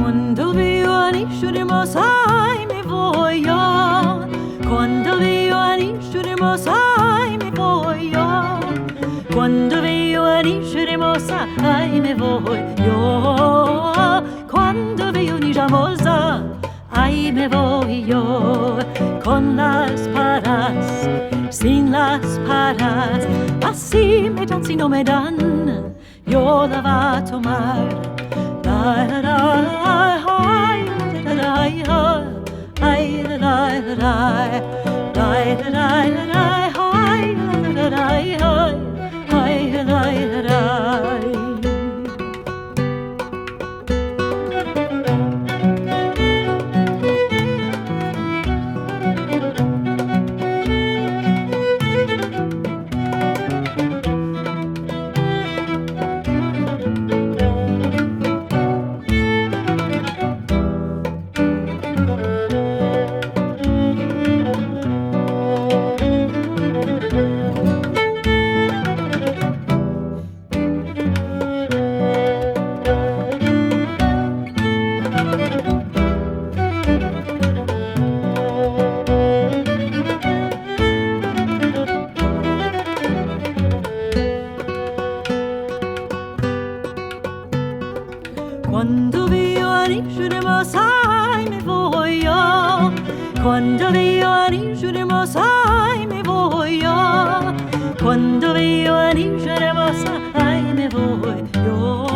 Quando vivo a nisciurimo sai mi voglio. Quando vivo a nisciurimo sai mi voglio. Quando vivo a nisciurimo sai mi voglio. Quando vivo nisciamo ai me voglio. Con las paras, sin las paras, así me dan si no me dan, yo la va a tomar. La la la la la Quando vivo a nisciurimo sai mi voglio. Quando vivo a nisciurimo sai mi voglio. Quando vivo a nisciurimo sai mi voglio.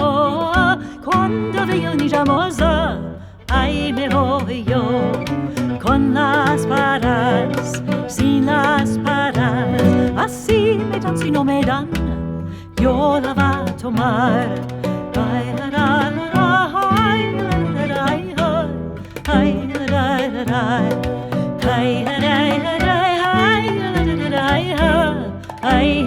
Quando vivo nisciamo sai mi voglio. Con las paras, sin las paras, así me dan si no me dan, yo la va a tomar. Ay, la, la, la. Hi,